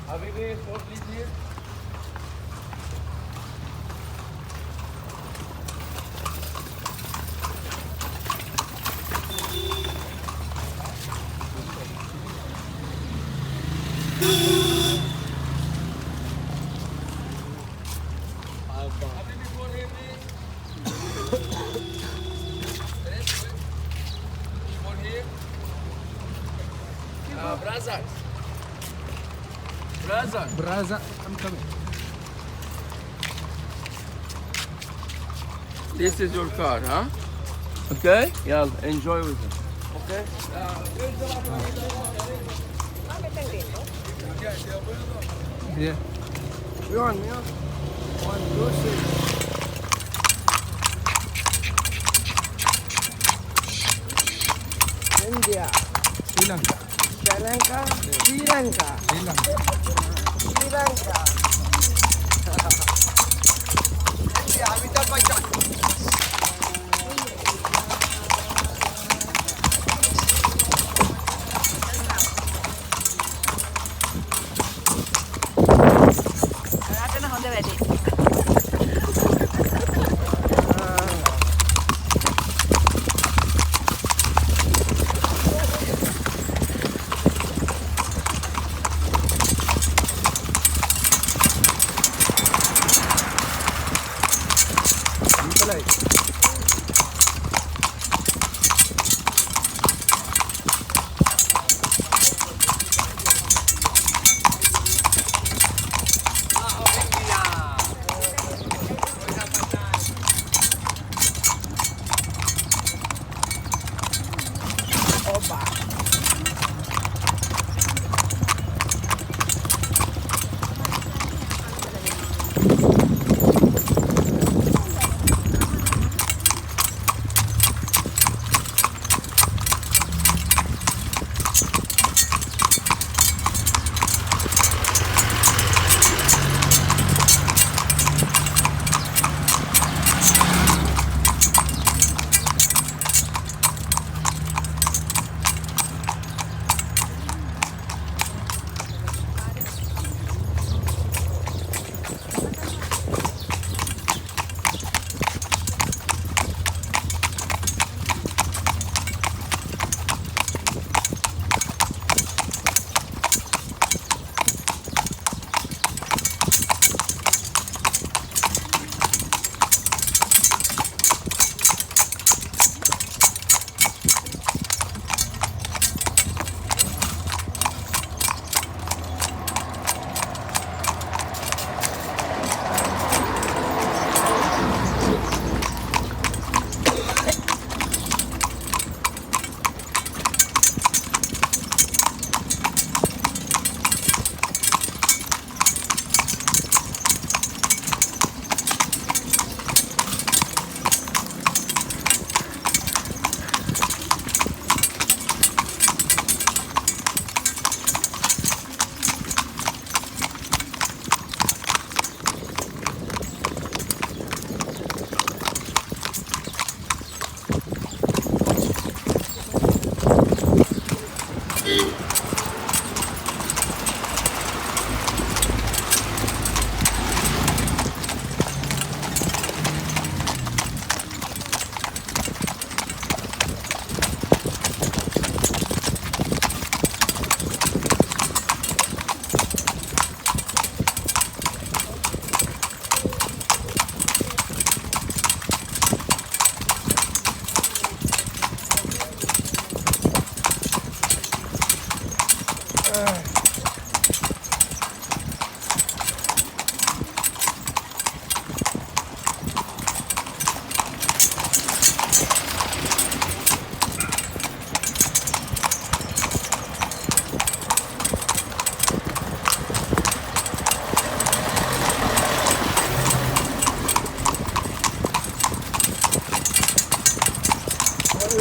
Habibi, four please here. Habibi, four here please. Four here. Brother, I'm coming. This is your car, huh? Okay? Yeah, enjoy with it. Okay? Yeah. One, 2, 3. India. Sri Lanka. Sri Lanka. Sri Lanka. Sri Lanka. Sri Lanka. Amitabh Bachchan.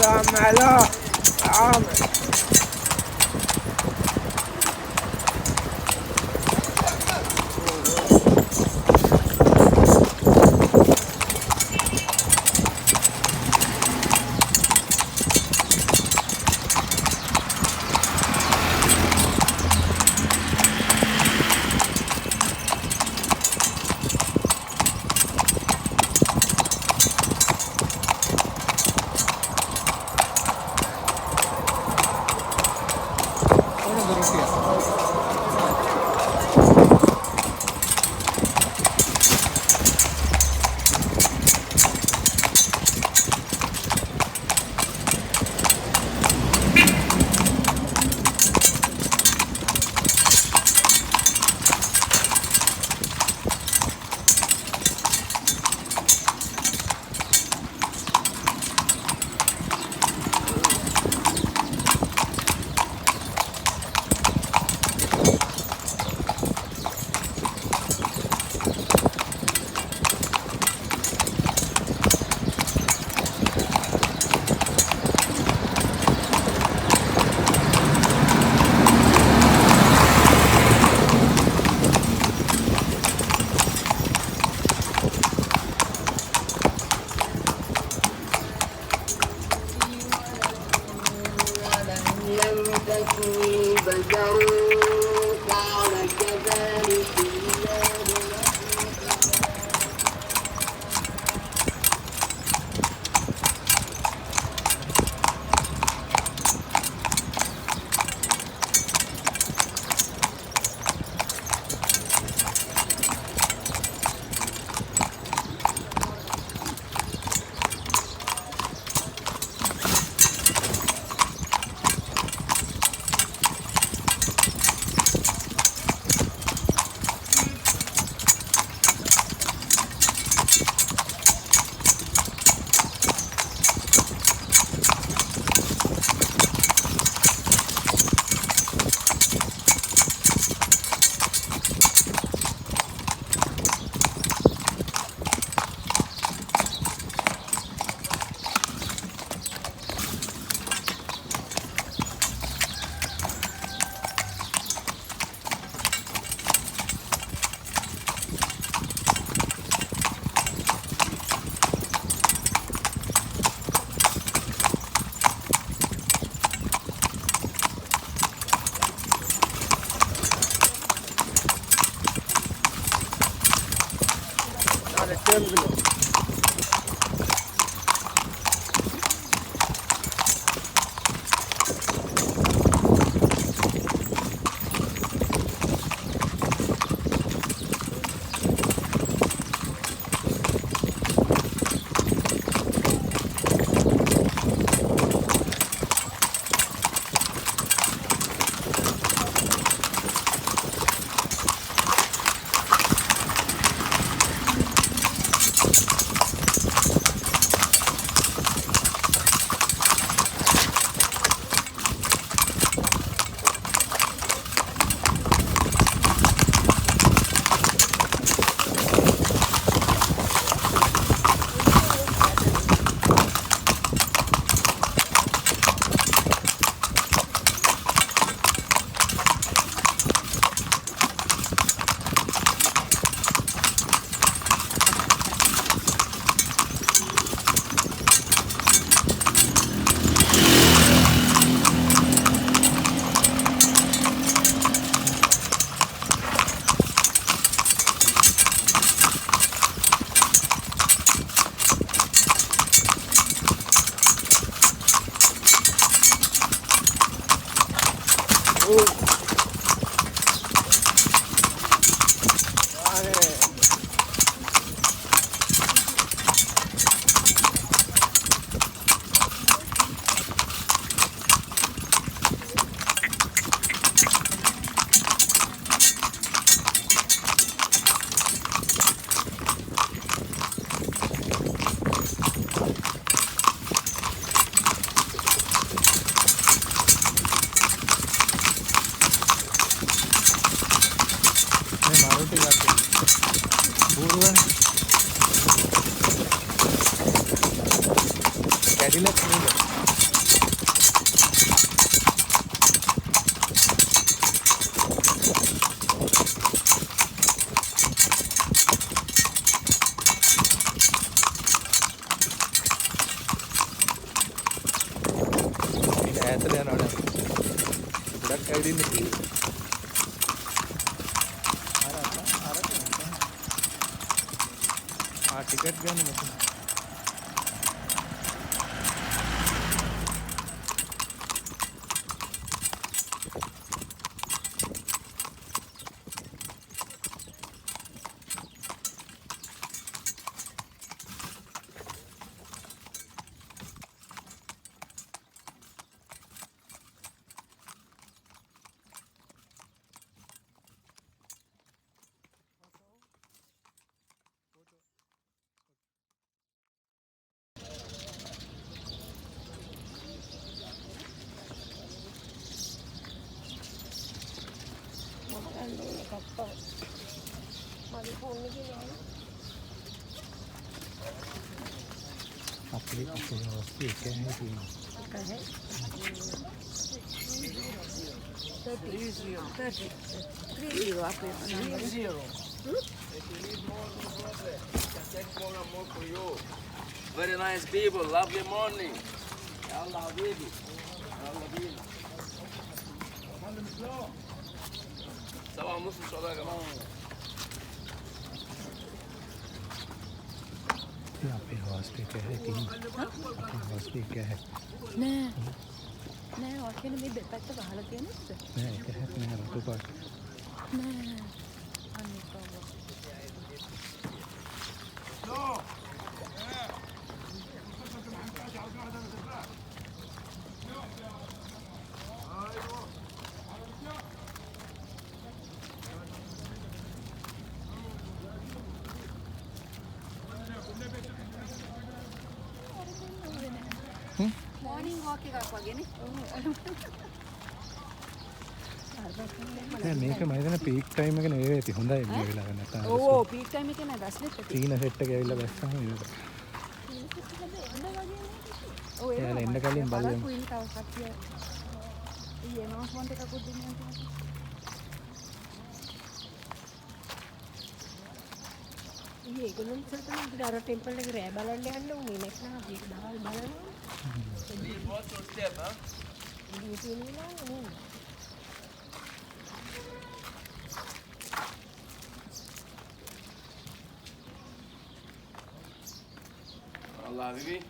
عامل عامل below. Ticket गया नहीं अपनी hostel क्या है कि Very nice people, lovely morning. Allah Habibi. Allah Habibi. Sabah muslim şolar ama. यहाँ पे hostel क्या है कि हॉस्टल क्या है නෑ ඔකෙන මේ දෙපැත්ත වහලා තියෙනවද නෑ ඒක හැප්පෙන රතු පාට නෑ අනේ කවුද මෝර්නින් වොක් එකක් වගේනේ. නෑ මේක මම හිතන්නේ පීක් ටයිම් එක නෙවෙයි ඇති හොඳයි මේ වෙලාව නැත්නම් ඕ පීක් ටයිම් එකේ නෑ බස් දෙක. තීන සෙට් එක ඇවිල්ලා බැස්සම ඒක ඔව් ඒක එයාලා එන්න කලින් බලමු කුයින් තව කට්ටිය ඊ එනවස්මන්ට් එකක් දෙන්නම් ඊයේ ඒගොල්ලෝ ඉස්සරට නම් අර ටෙම්පල් එක රෑ බලන්න යන්න උනේ නැත්නම් අපි ඒක දවල් බලනවා What's your step, huh? Duty නෙලා නේ Allah, baby.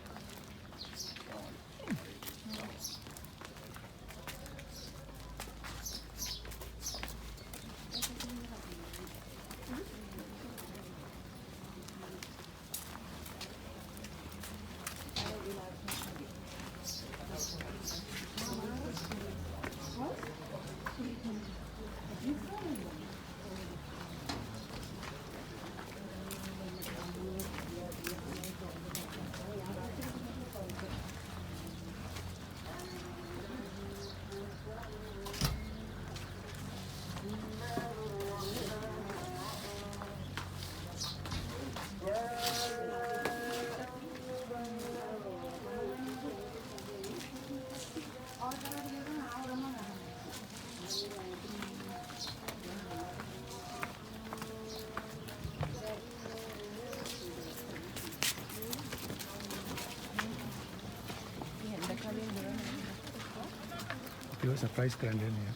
Itu surprise keren ya.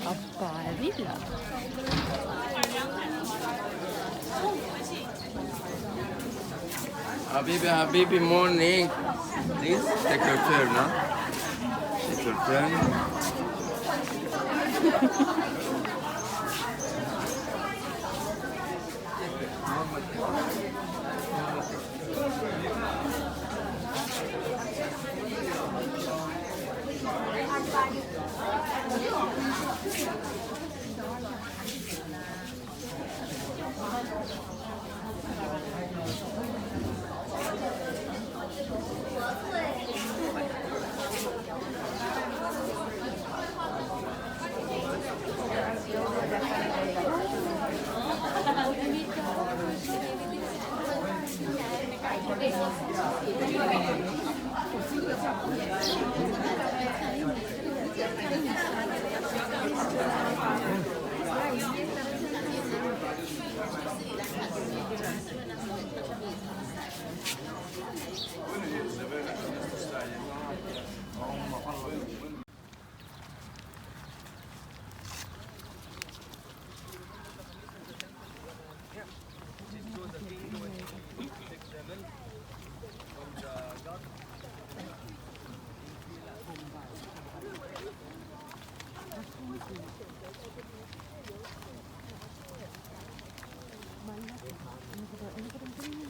Apa bila? Habibi, Habibi, morning. Please take your turn, huh? Take your turn.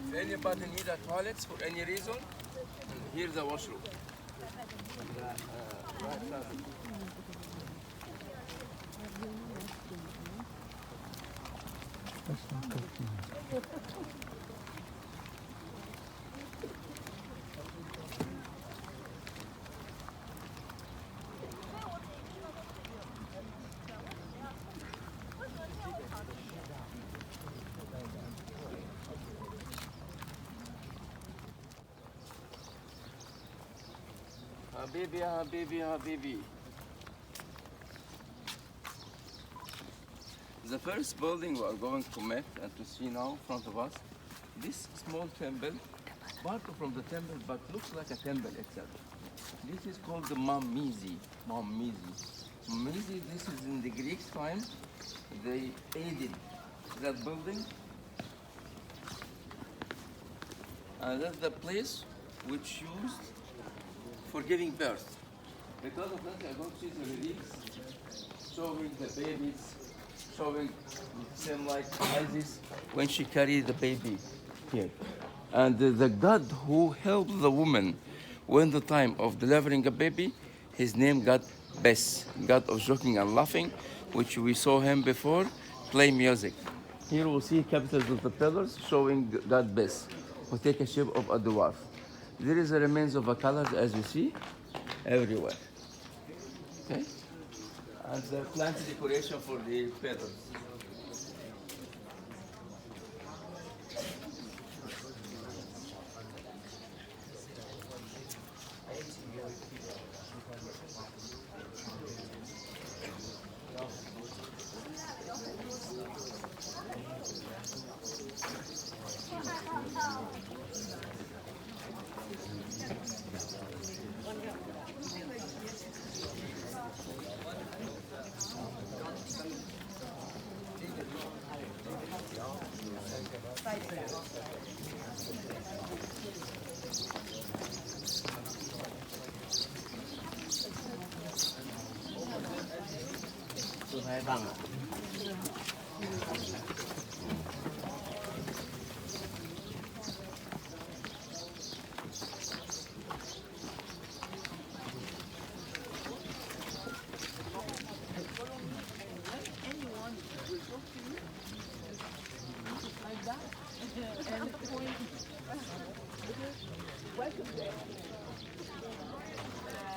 If anybody need a toilet for any reason, here's the washroom. Habibi, Habibi, Habibi. The first building we are going to meet and to see now in front of us, this small temple, part from the temple but looks like a temple itself. This is called the Mamizi. Mamizi, this is in the Greek time, they aided that building. And that's the place which used for giving birth. Because of that, I don't see the reliefs showing the babies, showing same like Isis when she carried the baby here. And the God who helped the woman when the time of delivering a baby, his name God Bes, God of joking and laughing, which we saw him before play music. Here we'll see capitals of the pillars showing God Bes, who take a shape of a dwarf. There is a remains of a colors as you see everywhere. Okay? And the plant decoration for the petals.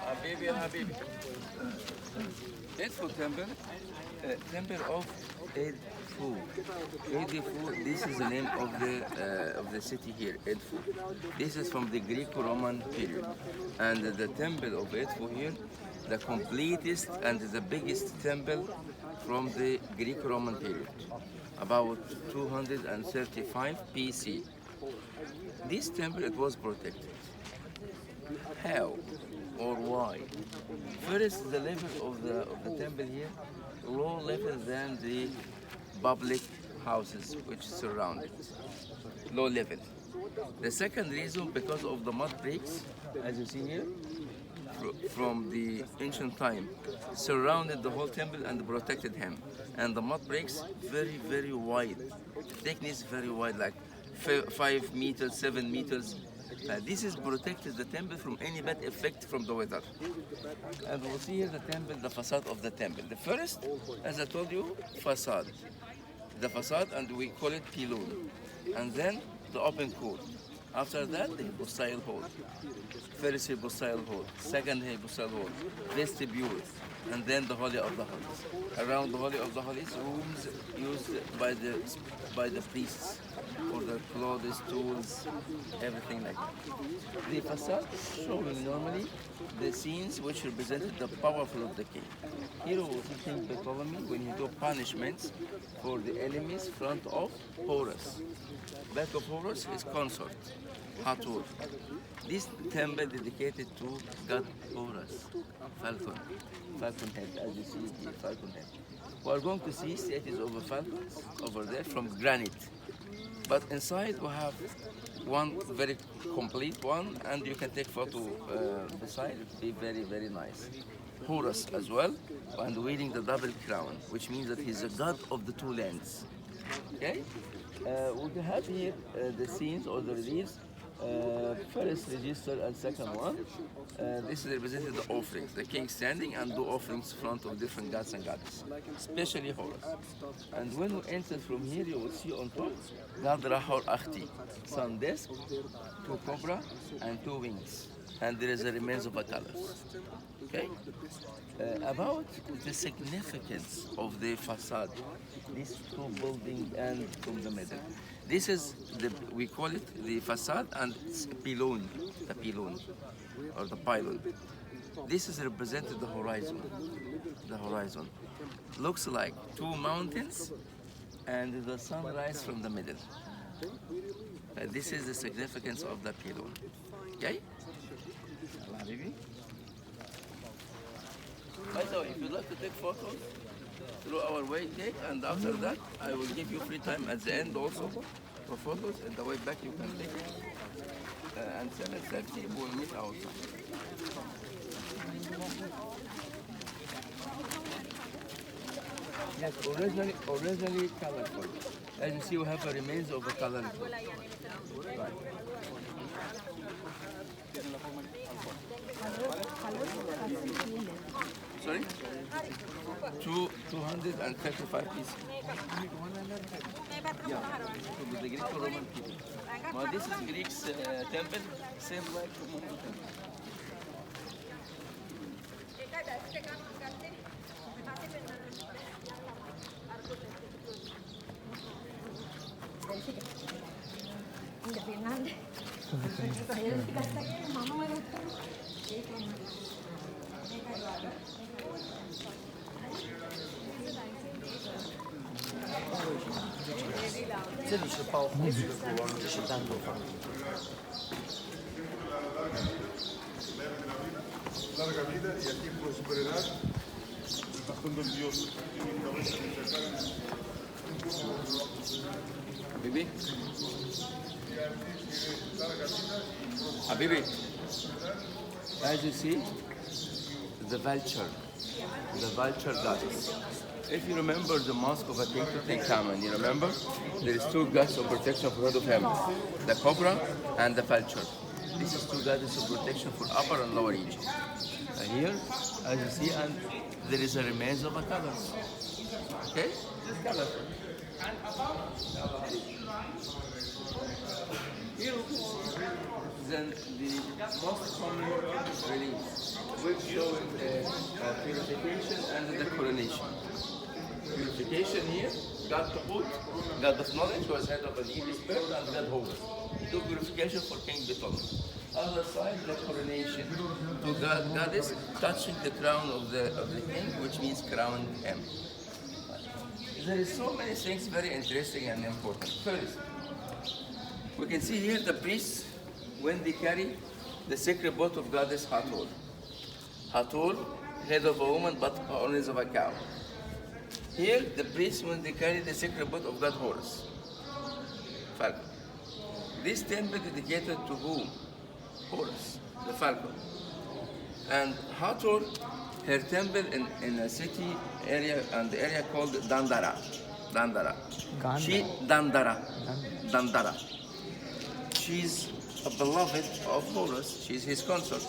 Habibi, Habibi. Edfu temple, temple of Edfu. Edfu, this is the name of the city here, Edfu. This is from the Greek-Roman period. And the temple of Edfu here, the completest and the biggest temple from the Greek-Roman period, about 235 BC. This temple, it was protected. How or why? First, the level of the temple here, low level than the public houses which surround it. Low level. The second reason, because of the mud bricks, as you see here, from the ancient time, surrounded the whole temple and protected him. And the mud bricks, very, very wide. Thickness very wide, like 5 meters, 7 meters. This is protected the temple from any bad effect from the weather. And we'll see here the temple, the facade of the temple. The first, as I told you, facade. The facade, and we call it pylon. And then the open court. After that, the hypostyle hall. First hypostyle hall, second hypostyle hall, vestibule, and then the Holy of the Holies. Around the Holy of the Holies, rooms used by the priests for their clothes, tools, everything like that. The facade showing normally the scenes which represented the powerful of the king. Here we see King Ptolemy when he do punishments for the enemies front of Horus. Back of Horus is consort, Hathor. This temple dedicated to God Horus, falcon head, as you see here, falcon head. We are going to see statues of falcons over there from granite. But inside we have one very complete one, and you can take photo beside. It will be very, very nice. Horus as well, and wearing the double crown, which means that he's a god of the two lands. Okay? We have here the scenes or the reliefs. First register and second one. This represented the offerings, the king standing and do offerings in front of different gods and goddesses, especially Horus. And when we enter from here, you will see on top God Rahor Akhti, sun disk, 2 cobra, and 2 wings. And there is a remains of a color. Okay? About the significance of the facade, these 2 buildings and from the middle. This is we call it the facade and it's pylon, the pylon or the pylon. This is represented the horizon. The horizon looks like 2 mountains and the sunrise from the middle. This is the significance of the pylon. Okay? By the way, if you'd like to take photos through our way, take, and after that, I will give you free time at the end also for photos, and the way back you can take it. And 7:30 we'll meet outside. Yes, originally colorful. As you see, we have a remains of a colorful. Right. Sorry? 235 pieces. Yeah, with the Greek-Roman people. Now this is Greek's temple, same like Roman temple. Enggak pernah deh. Saya dikasih mama mana?这里是包红这个国王，这是单独放。 larga vida y aquí prosperidad bajo los dioses. Habibi? Habibi? As you see, the vulture goddess. If you remember the mosque of Tutankhamun, you remember? There is two gods of protection for head of heaven, the cobra and the vulture. This is two goddesses of protection for upper and lower Egypt. And here, as you see, and there is a remains of a color. Okay? This color. Here, then the most common reliefs, which show the purification and the coronation. Purification here, God Kaput, God of knowledge, was head of an evil spirit, and God Horus. Do purification for King Ptolemy. Other side, the coronation to goddess touching the crown of the king, which means crown him. There is so many things very interesting and important. First, we can see here the priests when they carry the sacred boat of goddess Hathor. Hathor, head of a woman but horns of a cow. Here, the priests when they carry the sacred boat of god Horus. Falcon. This temple dedicated to whom? Horus, the falcon. And Hathor, her temple in a city area and the area called Dandara. Dandara. Dandara. She's a beloved of Horus. She's his consort.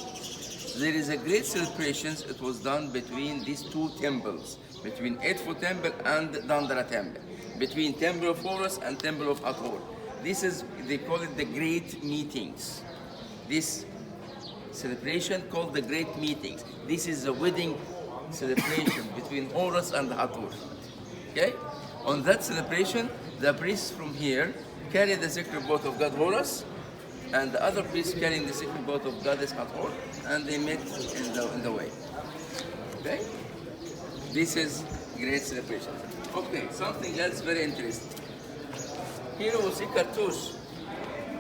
There is a great celebration. It was done between these two temples, between Edfu temple and Dandara temple, between Temple of Horus and Temple of Hathor. This is, they call it the Great Meetings. This celebration called the Great Meetings. This is a wedding celebration between Horus and Hathor. Okay? On that celebration, the priests from here carry the sacred boat of god Horus, and the other priests carrying the sacred boat of goddess Hathor, and they met in the way. Okay? This is great celebration. Okay, something else very interesting. Here we see cartouche.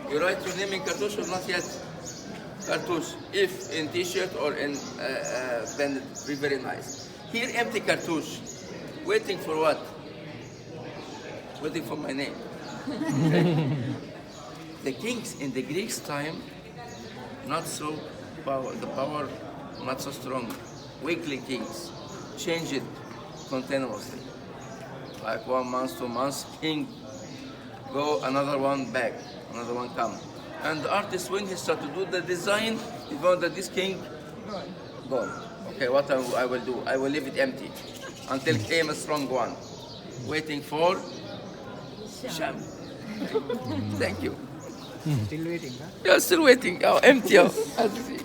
You write your name in cartouche or not yet? Cartouche, if in t-shirt or in bandit, very nice. Here empty cartouche, waiting for what? Waiting for my name. Okay. The kings in the Greeks' time, not so power, the power not so strong. Weakly kings change it continuously. Like 1 month, 2 months, king go, another one back, another one come. And the artist, when he start to do the design, he found that this king gone. Okay, what I will do? I will leave it empty until came a strong one, waiting for Sham. Thank you. Still waiting, huh? Yeah, still waiting. Oh, empty. Oh, as you see.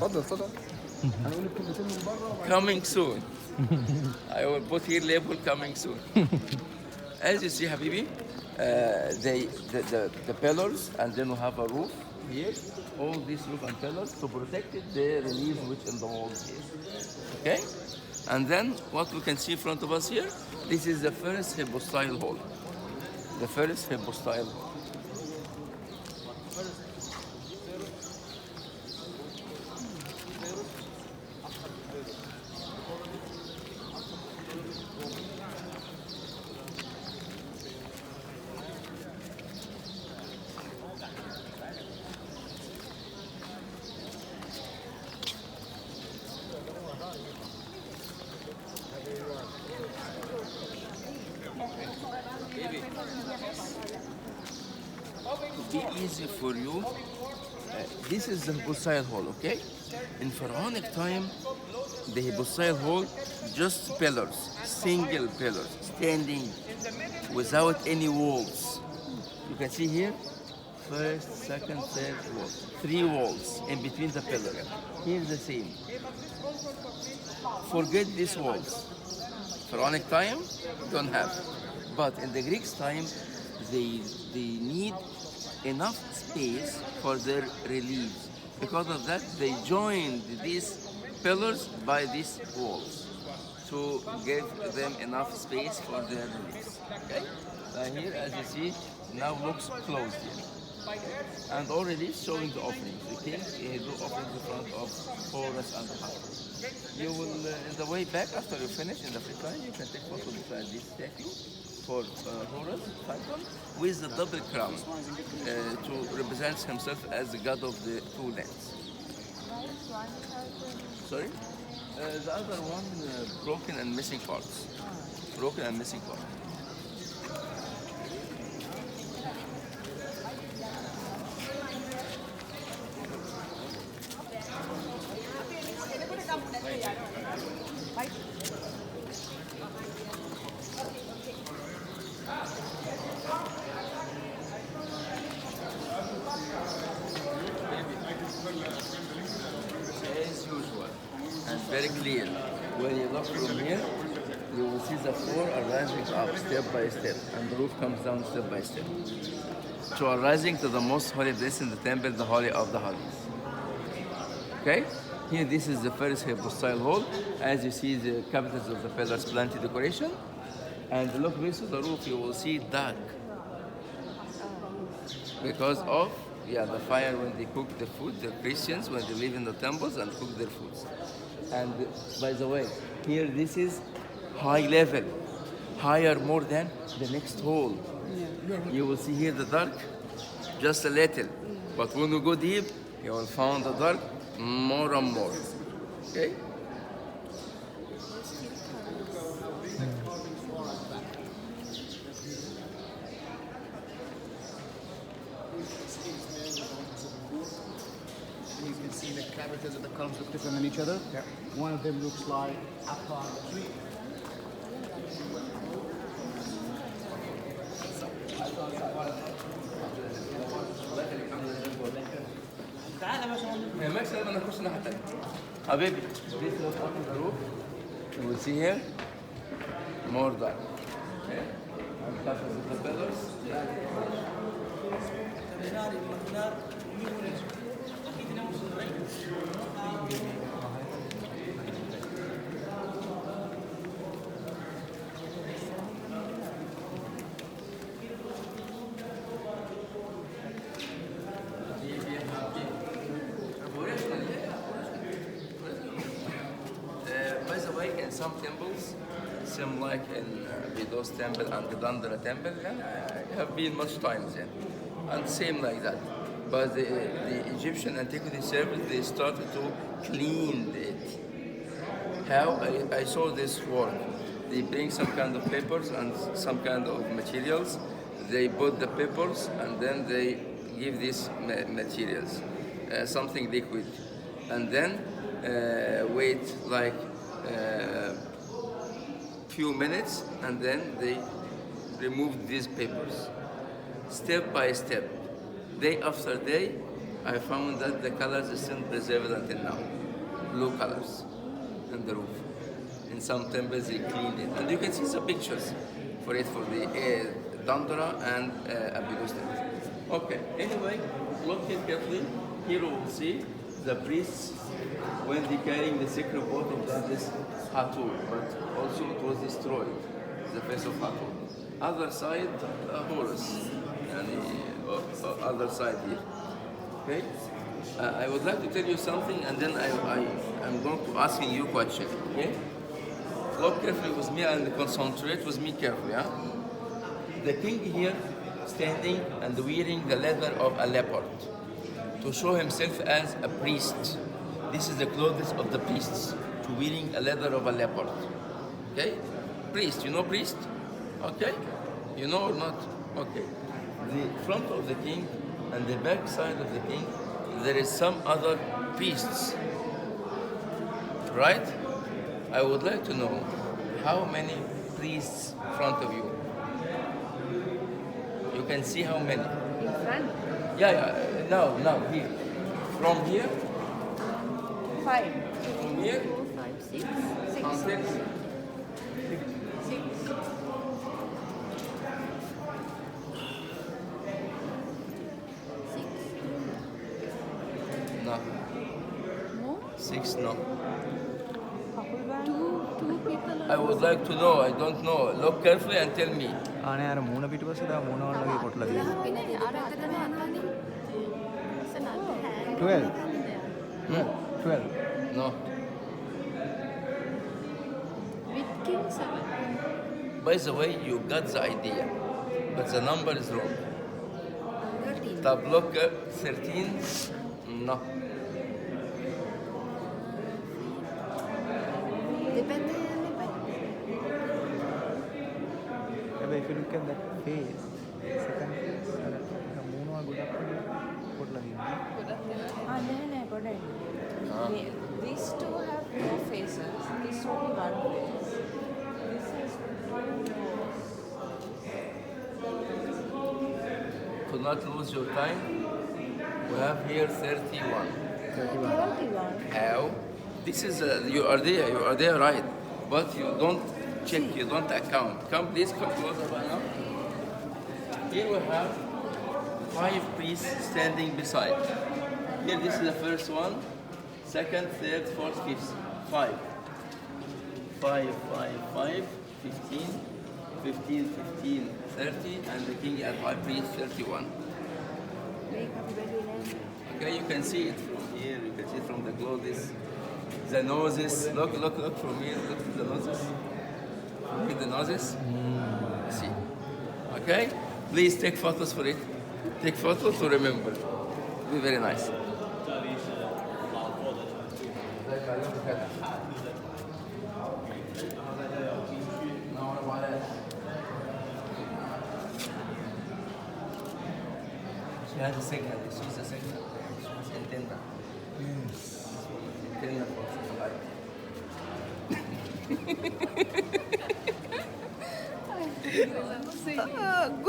تفضل. أنا أقول لك كلمتين من برا. Coming soon. I will put here label coming soon. As you see, Habibi, the pillars, and then we have a roof here. All these roof and pillars to protect it, the relief which in the walls here. Okay? And then what we can see in front of us here, this is the first hypostyle hall. The first hypostyle hall. Be easy for you. This is the hypostyle hall, okay? In pharaonic time, the hypostyle hall, just pillars, single pillars, standing without any walls. You can see here, first, second, third wall. 3 walls in between the pillars. Here's the same. Forget these walls. Pharaonic time, don't have. But in the Greeks' time, they need enough space for their reliefs. Because of that, they joined these pillars by these walls to give them enough space for their reliefs. Okay? Here, as you see, now looks closed here. And already showing the offerings. The king do offerings in front of Horus and Hathor. You will, in the way back, after you finish in the free time, you can take photo beside this statue for Horus, Hathor, with the double crown to represent himself as the god of the 2 lands. Sorry? The other one, broken and missing parts. Broken and missing parts. As usual, and very clear. When you look from here, you will see the floor arising up step by step, and the roof comes down step by step. So arising to the most holy place in the temple, the Holy of the Holies. Okay? Here, this is the first hypostyle hall. As you see, the capitals of the pillars, plenty decoration. And look this to the roof, you will see dark. Because of the fire when they cook the food, the Christians, when they live in the temples and cook their foods. And by the way, here this is high level, higher more than the next hall. You will see here the dark, just a little. But when you go deep, you will find the dark more and more. Okay? You can see the characters of the columns look different than each other. Yeah. One of them looks like a palm tree. Habibi, this was up in the roof. You will see here more dark. Okay? And capitals of the pillars. By the way, in some temples, same like in Vidos temple and the Dandara temple, I have been much times there, and same like that. But the Egyptian antiquity service, they started to clean it. How? I saw this work. They bring some kind of papers and some kind of materials. They put the papers and then they give these materials, something liquid, and then wait like few minutes, and then they remove these papers, step by step. Day after day, I found that the colors are still preserved until now. Blue colors in the roof. In some temples they cleaned it. And you can see some pictures for the Dandara and Abydos temple. Okay, anyway, look here carefully. Here we will see the priests when they carrying the sacred boat of this Hathor, but also it was destroyed, the face of Hathor. Other side, Horus, and the other side here. Okay? I would like to tell you something, and then I'm going to ask you a question. Okay? Look carefully with me and concentrate with me carefully. Huh? The king here standing and wearing the leather of a leopard to show himself as a priest. This is the clothes of the priests, to wearing a leather of a leopard. Okay? Priest, you know priest? Okay? You know or not? Okay. The front of the king and the back side of the king, there is some other priests. Right? I would like to know how many priests in front of you. You can see how many. In front? Yeah. Now, here. From here, 5. from here, 4, 5, 6. until 6. no. No? 6, no. Couple band? Two people I would like to know. I don't know. Look carefully and tell me. ආනේ අර මූණ පිටිපස්සේ දා මූණ වලගේ කොටලා තියෙනවා. පින දෙකට යනවනේ. 12. 12. No. With king 7. By the way, you got the idea, but the number is wrong. 13. Tab look 13. No. Depende. හැබැයි if you look at that face, second face අර මූණ වල ගොඩක් කොටලා තියෙනවා. නෑ ගොඩයි. These two have no faces. This only one face. This is To not lose your time, we have here 31. 31. How? This is you are there, right? But you don't check, you don't account. Please come closer right now. Here we have 5 priests standing beside. Here, this is the first one, second, third, fourth, fifth. 5. 5, 15, 15, 15, 30, and the king and high priest 31. Okay, you can see it from here, you can see it from the clothes, the noses. Look from here, look at the noses. Look at the noses. See. Okay? Please take photos for it. Take photos to remember. Be very nice. She has a signal. She's a signal. She's antenna. Antenna for light.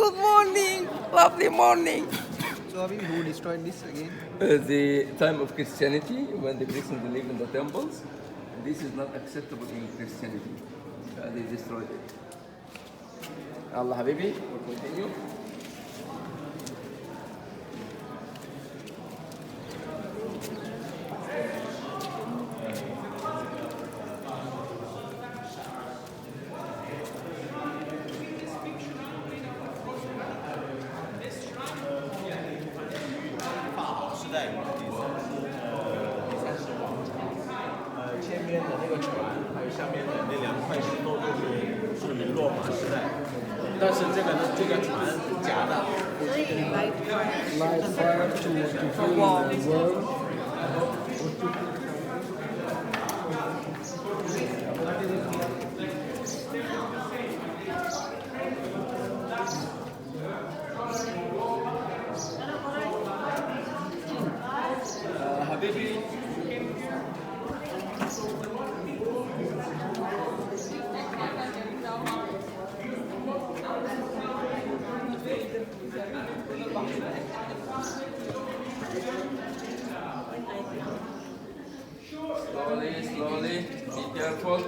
Good morning. Lovely morning. So I mean, who destroyed this again? The time of Christianity, when the Christians lived in the temples, this is not acceptable in Christianity. They destroyed it. Allah Habibi, we'll continue. Light fire to fill the world. Habibi. Slowly, be careful.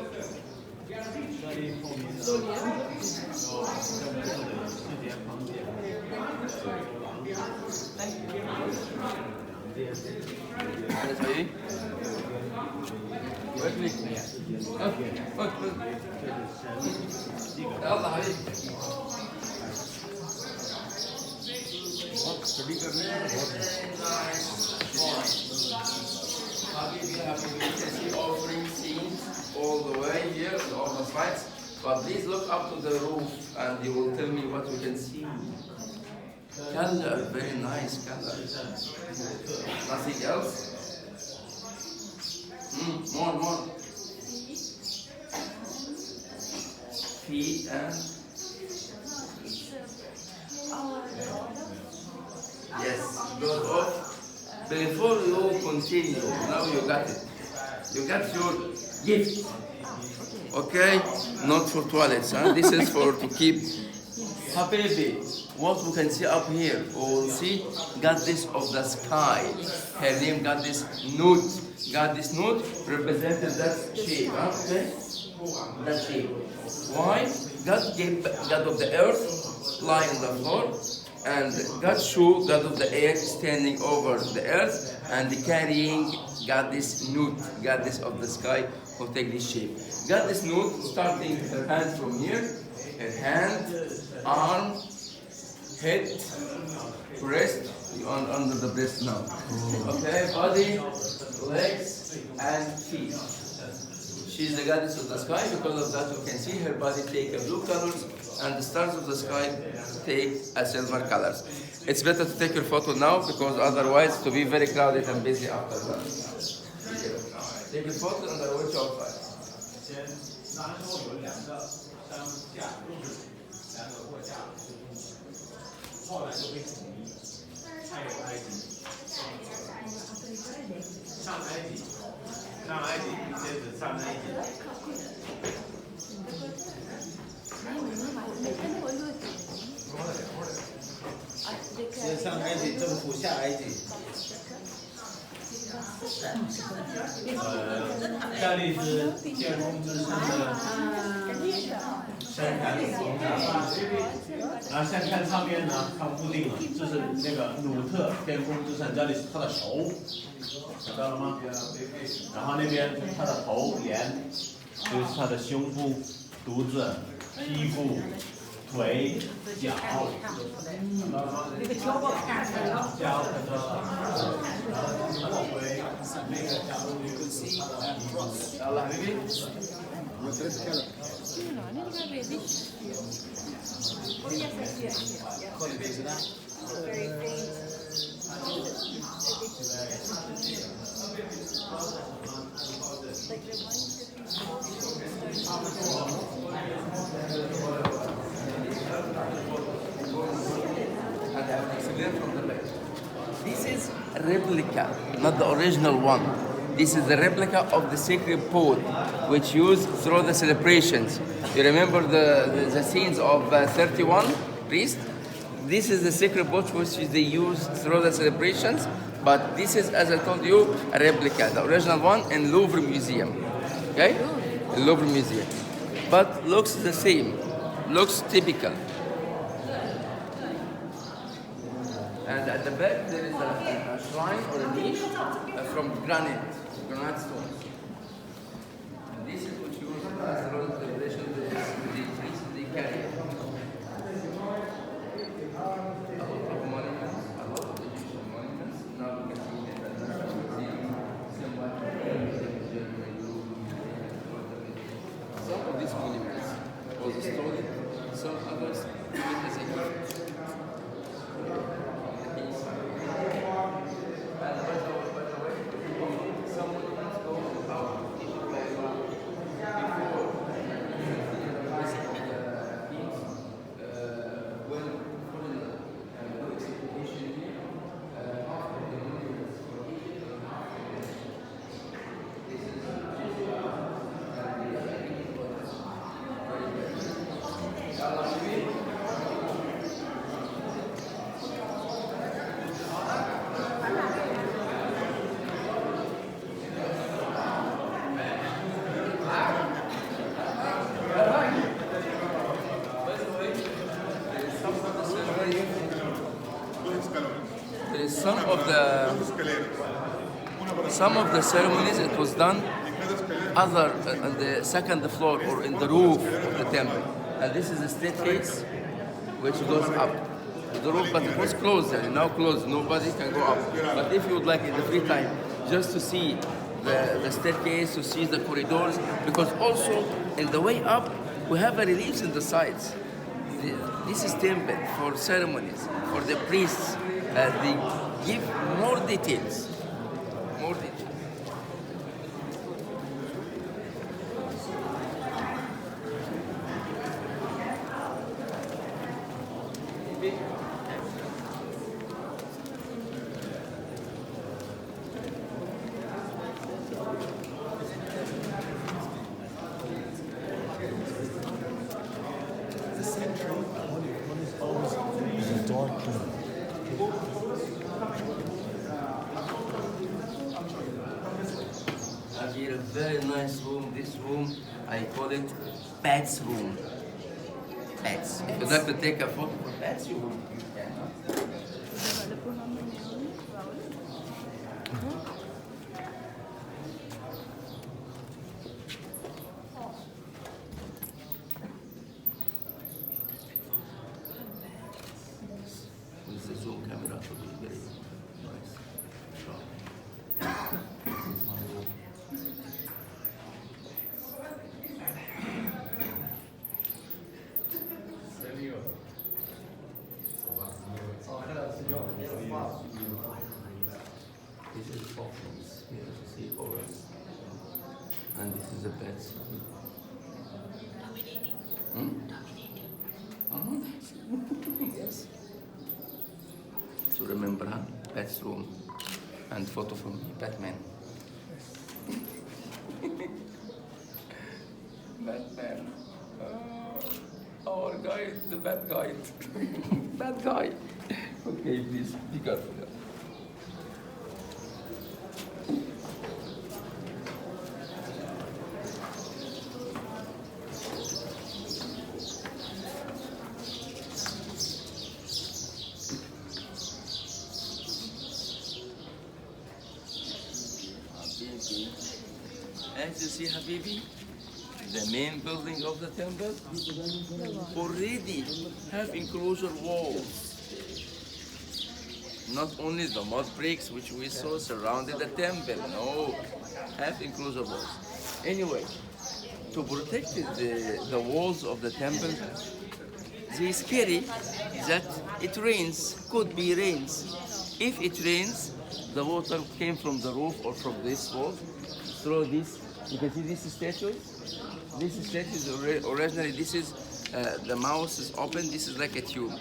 يلا حبيبي offering scenes all the way here, all the sides. But please look up to the roof and you will tell me what we can see. Color, very nice color. Nothing else? More. Feet and yes, good off. Before you continue, now you got it. You got your gift. Okay? Not for toilets, huh? This is for to keep Habibi, what we can see up here, we will see goddess of the sky. Her name goddess Nut. Goddess Nut represented that shape, okay? That shape. Why? God gave God of the earth lying on the floor, and God showed God of the air standing over the earth and carrying goddess Nut, goddess of the sky, who take this shape. Goddess Nut, starting her hand from here, her hand, arm, head, breast, under the breast now. Okay, body, legs, and feet. She's the goddess of the sky. Because of that, you can see her body take a blue colors, and the stars of the sky take a silver colors. It's better to take your photo now, because otherwise, to be very crowded and busy after that. Take your photo, and I will watch outside. 然后有两个三架，两个货架，后来就被统一，还有埃及，上埃及，接着上埃及。先上埃及政府下埃及。大力士建功之神的山坎红然后现在看上面呢，看屋顶了，这是那个努特天空之神，这里是他的头，看到了吗？然后那边他的头脸，就是他的胸部、肚子、屁股、腿、脚，看到了吗？脚看到了，然后他的腿，那个角度你会see cross，好了，This is a replica, not the original one. This is the replica of the sacred pot, which used through the celebrations. You remember the scenes of 31 priests? This is the sacred pot which they used through the celebrations, but this is, as I told you, a replica. The original one in Louvre Museum. Okay? Louvre Museum. But looks the same, looks typical. And at the back there is a shrine or a niche from granite stones. And this is what you use as the road celebration of the priests they carry. A lot of monuments, a lot of Egyptian monuments. Now we can see that the National Museum, some of these monuments was stolen, some others given as a gift. Some of the ceremonies it was done other on the second floor or in the roof of the temple. And this is the staircase which goes up. The roof, but it was closed and now closed, nobody can go up. But if you would like in the free time just to see the staircase, to see the corridors, because also in the way up we have a reliefs in the sides. This is temple for ceremonies, for the priests. They give more details. More details. The century, what is very nice room. This room, I call it Pat's room. Pat's. If you'd like to take a photo for Pat's, you can. With the zoom camera to be very nice. This is Horus. Here you see Horus. And this is the beds. Yes. So remember, huh? Pet's room. And photo from me, Batman. Batman. Our guy, the bad guy. Bad guy. Okay, please, be careful. As you see, Habibi, the main building of the temple already have enclosure walls. Not only the mud bricks which we saw surrounded the temple, no, have enclosure walls. Anyway, to protect the walls of the temple, they scary that it rains, could be rains. If it rains, the water came from the roof or from this wall, through this. You can see these statues. These statues originally, this is the mouth is open. This is like a tube.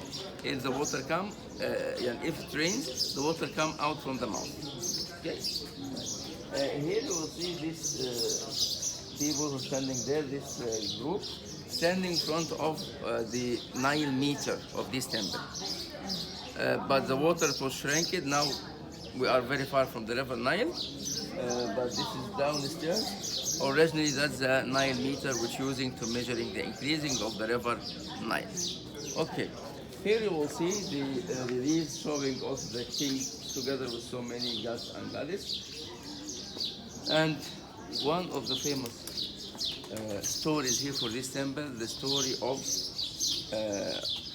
If the water come, and if it rains, the water come out from the mouth. Okay. Here you will see this people who are standing there. This group standing in front of the Nile meter of this temple. But the water was shrinked. Now we are very far from the river Nile. But this is down the stairs. Originally, that's the Nile meter which using to measuring the increasing of the river Nile. Okay, here you will see the reliefs showing also the king together with so many gods and goddesses. And one of the famous stories here for this temple, the story of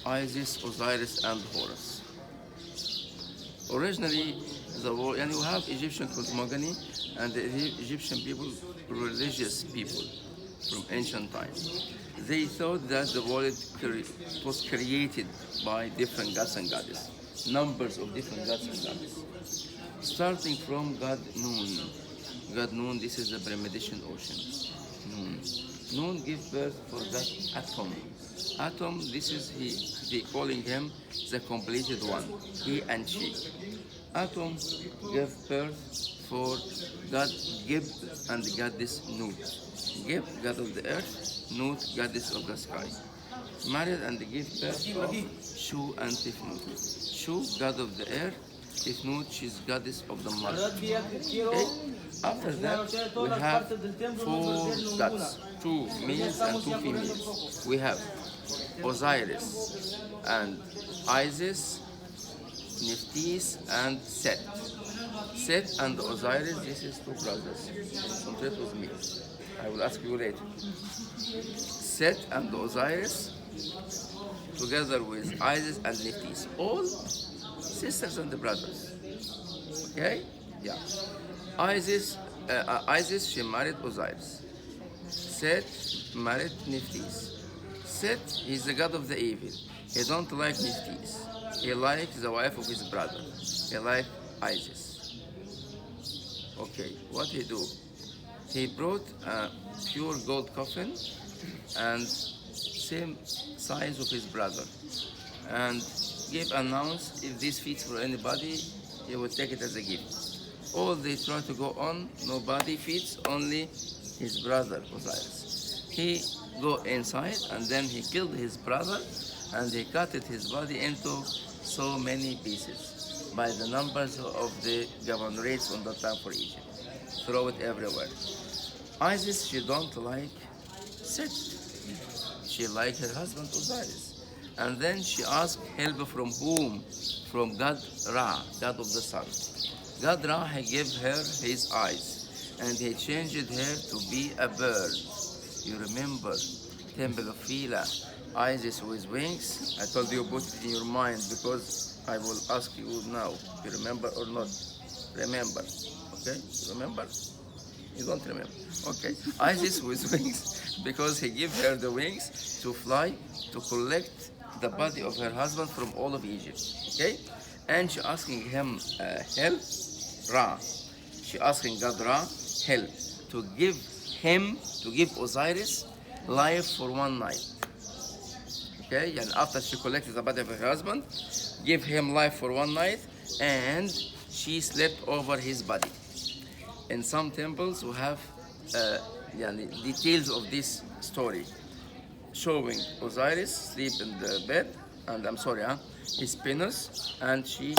Isis, Osiris, and Horus. Originally, and you have Egyptian cosmogony, and the Egyptian people, religious people from ancient times. They thought that the world was created by different gods and goddesses, numbers of different gods and goddesses. Starting from God Nun. God Nun, this is the Brahmadian ocean. Nun. Nun gives birth for that Atom. Atom, this is they calling him the completed one, he and she. Atom gave birth for God Gib and the goddess Nut. Gib, god of the earth, Nut, goddess of the sky. Married and gave birth of Shu and Tifnut. Shu, god of the earth, Tifnut, she's goddess of the mud. Okay? After that, we have 4 gods, 2 males and 2 females. We have Osiris and Isis, Nephthys and Set. Set and Osiris, this is 2 brothers. Concentrate with me. I will ask you later. Set and Osiris, together with Isis and Nephthys, all sisters and brothers. Okay? Yeah. Isis, she married Osiris. Set married Nephthys. Set, he's the god of the evil. He don't like Nephthys. He likes the wife of his brother. He likes Isis. Okay, what he do? He brought a pure gold coffin and same size of his brother, and gave announce if this fits for anybody, he would take it as a gift. All they try to go on, nobody fits, only his brother Osiris. He go inside and then he killed his brother and he cut his body into so many pieces by the numbers of the governorates on that time for Egypt. Throw it everywhere. Isis, she don't like Set. She like her husband Osiris. And then she asked help from whom? From God Ra, God of the sun. God Ra, he gave her his eyes, and he changed her to be a bird. You remember, Temple of Phila, Isis with wings? I told you put it in your mind because I will ask you now. You remember or not? Remember, okay? Remember? You don't remember. Okay. Isis with wings because he gave her the wings to fly to collect the body of her husband from all of Egypt. Okay? And she asking him help, Ra. She asking God Ra help to give Osiris life for one night. Okay? And after she collected the body of her husband, give him life for one night, and she slept over his body. In some temples, we have details of this story, showing Osiris sleep in the bed, and his penis, and she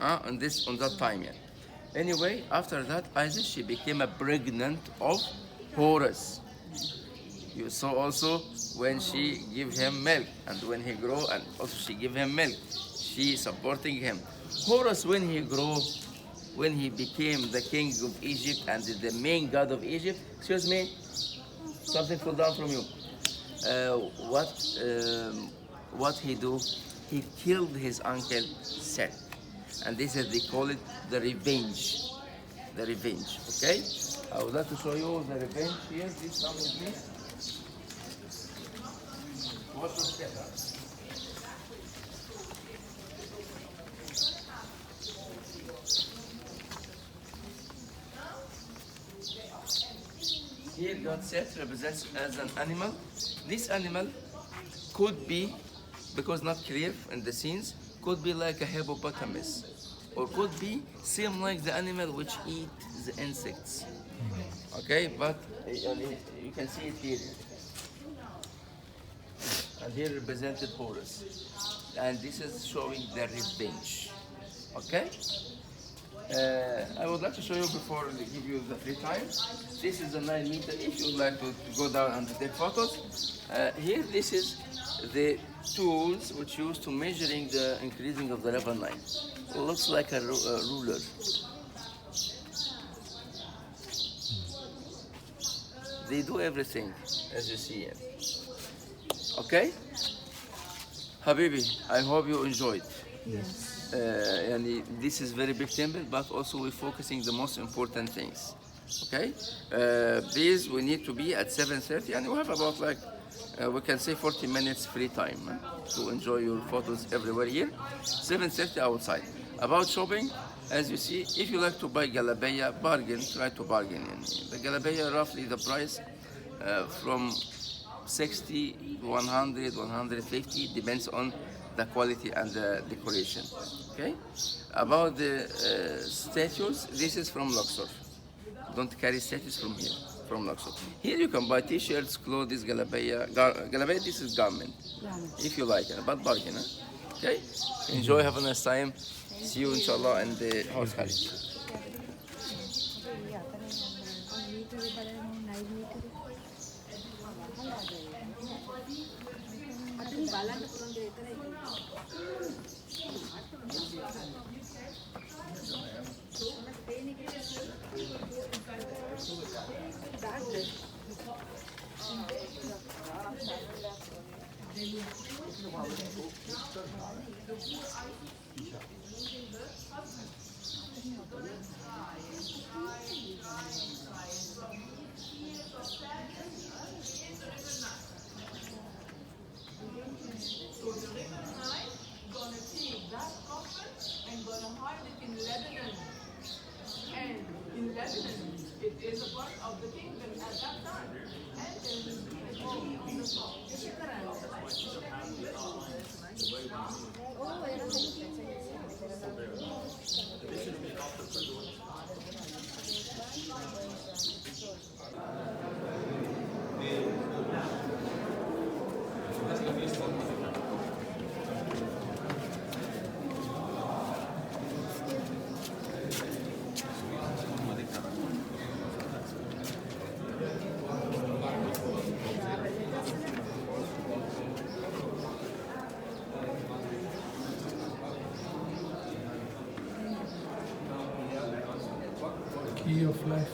on that time. Yeah. Anyway, after that, Isis, she became a pregnant of Horus. You saw also when she give him milk, and when he grow, and also she give him milk. She supporting him. Horus, when he became the king of Egypt and the main god of Egypt, excuse me, something fell down from you. What he do? He killed his uncle Set, and this is, they call it the revenge. The revenge. Okay. I would like to show you the revenge here. This come with me. What was that? Here God Set represents as an animal. This animal could be, because not clear in the scenes, could be like a hippopotamus, or could be seem like the animal which eat the insects. Okay, but you can see it here. And here represented Horus. And this is showing the revenge. Okay? I would like to show you before I give you the free time. This is a 9 meter. If you would like to go down and take photos, here this is the tools which used to measuring the increasing of the river Nile. It looks like a ruler. They do everything, as you see here. Okay? Habibi, I hope you enjoyed. Yes. And this is very big temple, but also we're focusing the most important things. Okay? Please, we need to be at 7:30, and we have about we can say 40 minutes free time to enjoy your photos everywhere here. 7:30 outside. About shopping, as you see, if you like to buy galabeya, bargain, try to bargain. The galabeya, roughly the price from 60, 100, 150, depends on the quality and the decoration. Okay? About the statues, this is from Luxor. Don't carry statues from here, from Luxor. Here you can buy t-shirts, clothes, galabeya. Galabeya, this is garment, if you like it, but bargain. Okay? Enjoy, have a nice time. See you, inshallah, in the horse carriage. Key of life.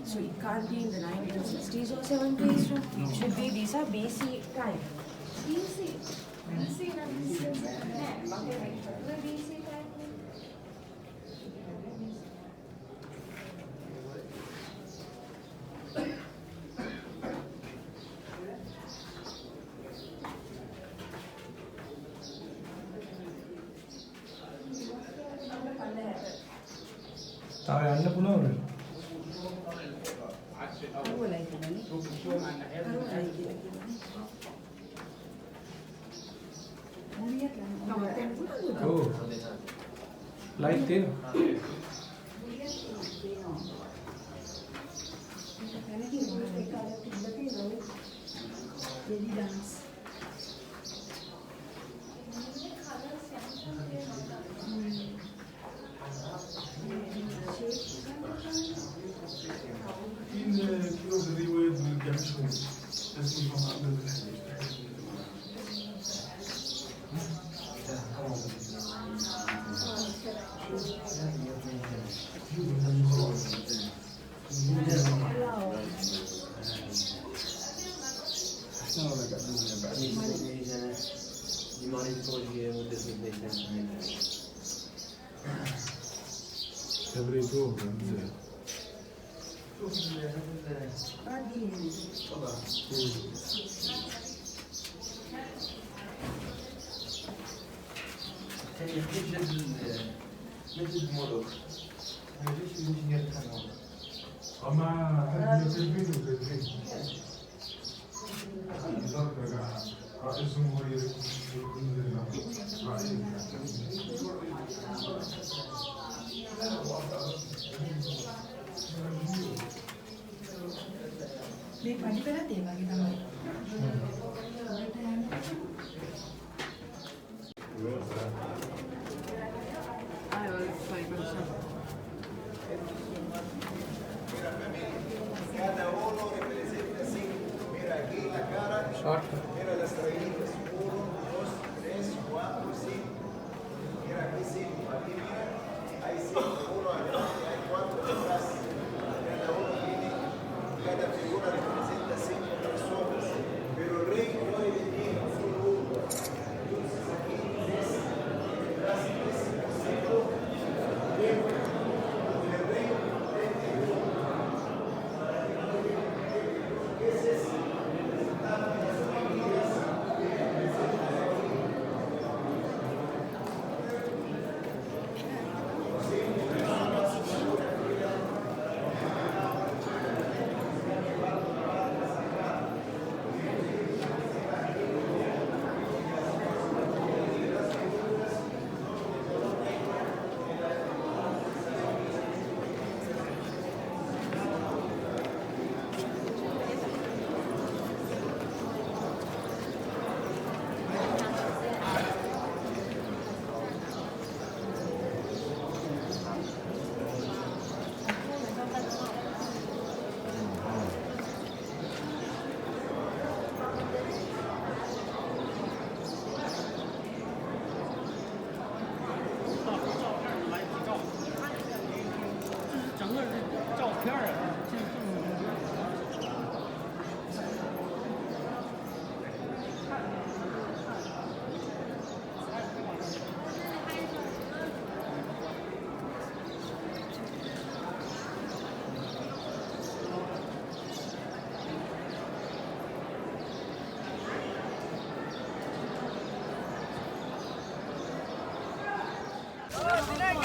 So it can't be in the 1960s or 70s. No. Should be these are BC time. BC. BC time. Tahu anda pulau ni? Oh, light dia. Every two there. Cada uno representa cinco. Mira aquí la cara. Mira las estrellitas. 1, 2, 3, 4, 5. Mira aquí 5. Aquí mira. Hay 5. 1 adelante, hay 4 atrás. Cada uno tiene. Cada figura representa 5 personas. Pero el rey no es divino, solo uno. Entonces aquí 3. Atrás 3, 5. Luego. El rey.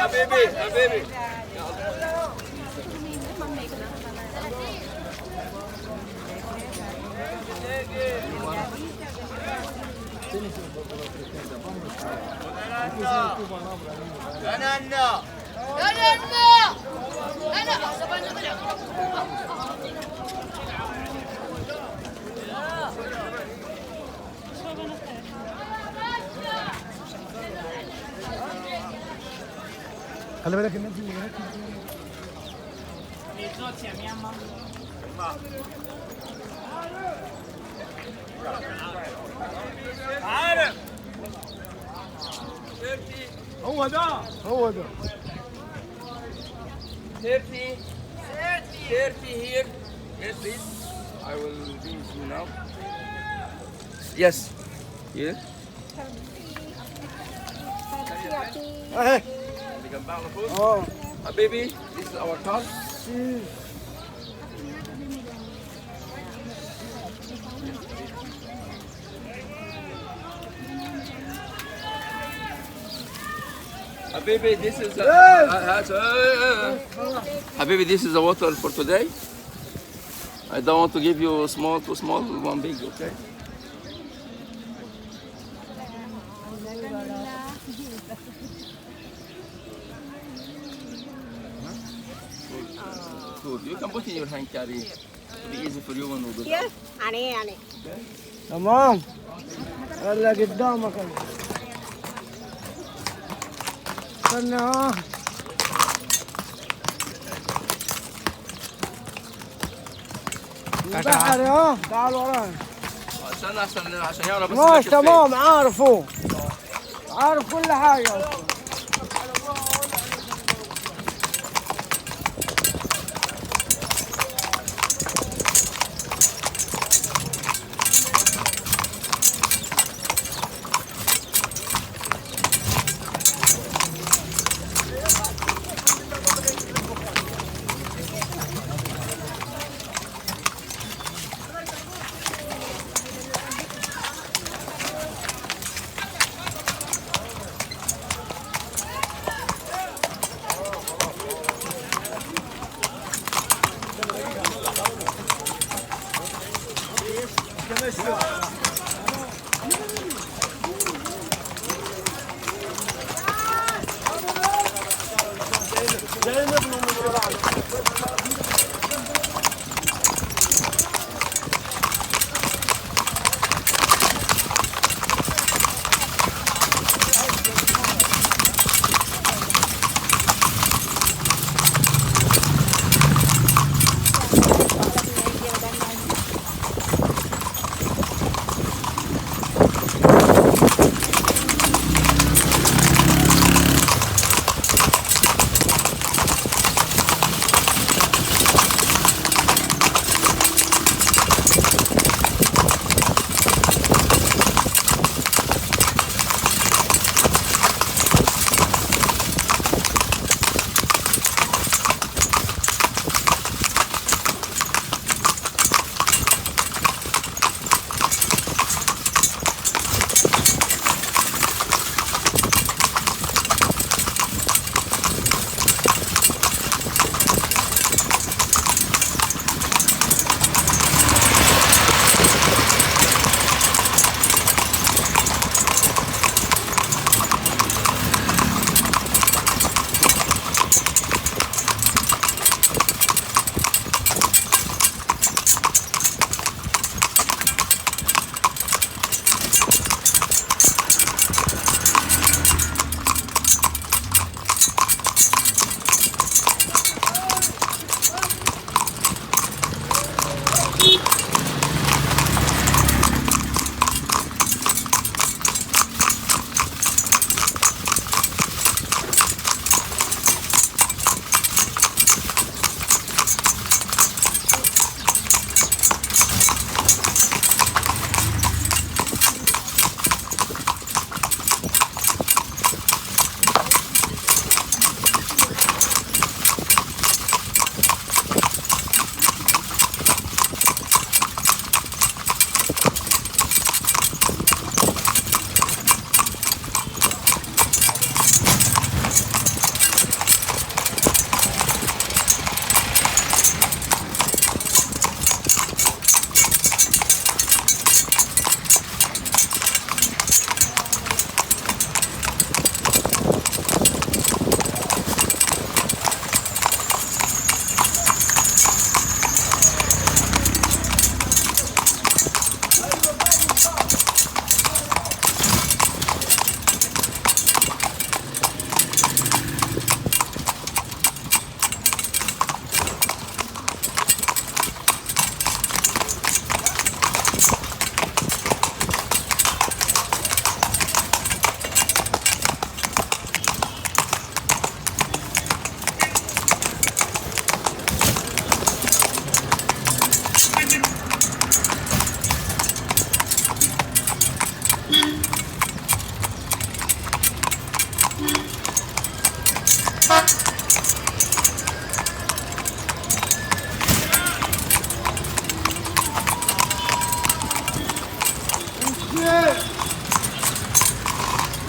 Habibi. خلي بالك الناس اللي هناك عارف هو ده 30 here. Yes, please. I will do it now. Yes. Here. We can bound the food. Baby, this is our card. Habibi, this is Habibi, this is the water for today. I don't want to give you small, too small, one big, okay? Good. You can put in your hand carry. It'll be easy for you when we go down. عليه تمام هلا قدامك استنى البحر تعال وراي عشان يعرف بس ماشي مركز فين. تمام عارفه عارف كل حاجة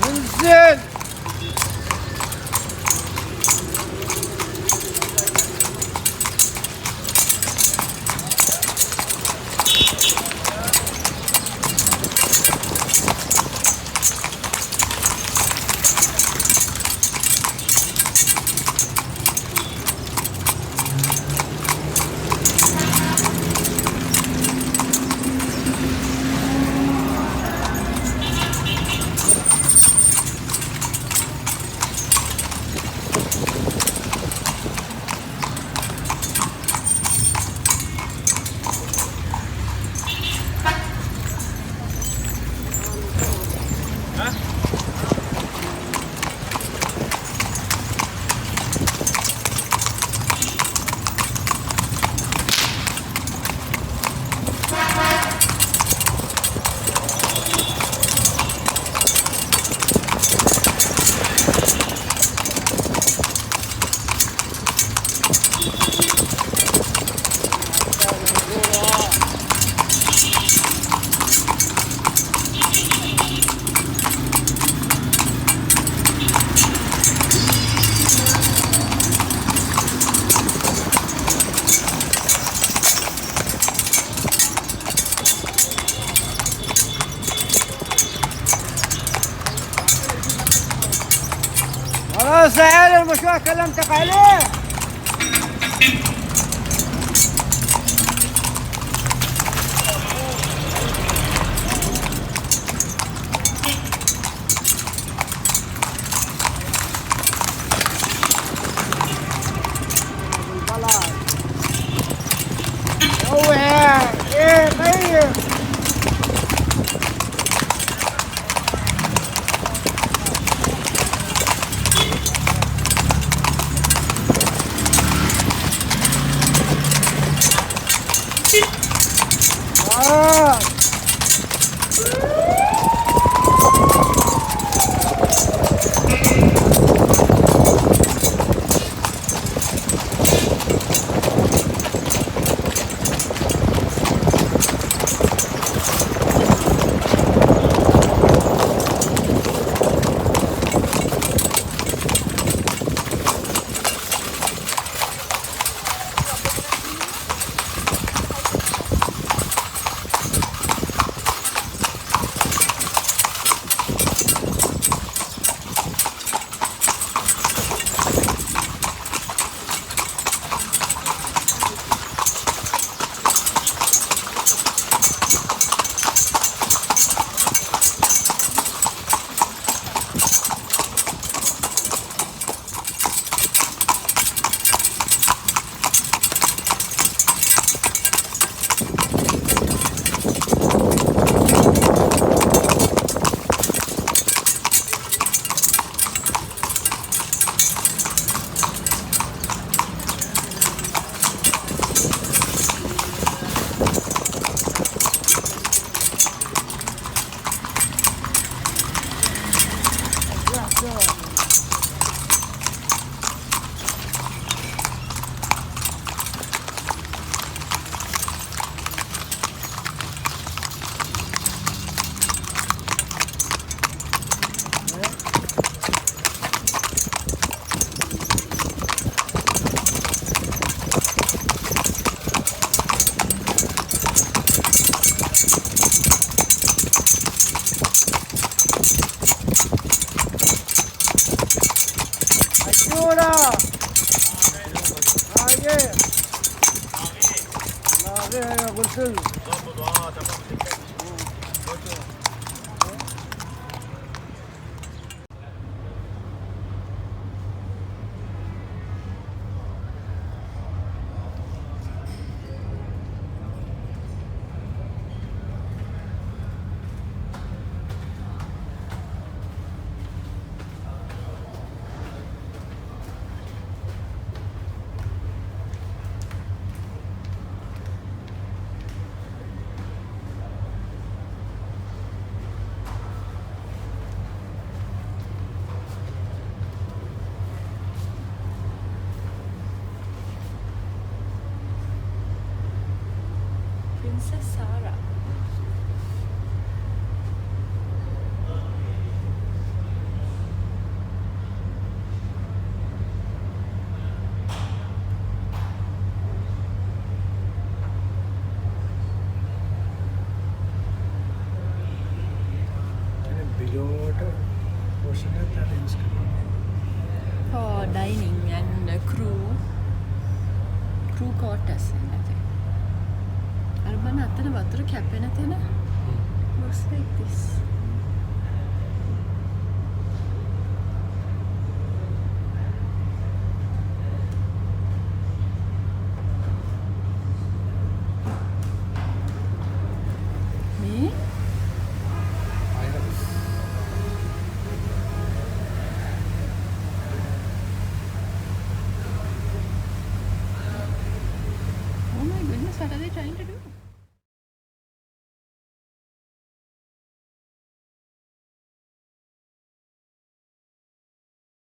انزل. خلاص يا عيال المشروع كلمتك عليه. هو ايه طيب. Below washing up arranged. For dining and crew quarters. අර බලන්න අතන වතුර කැපෙන තැන looks like this.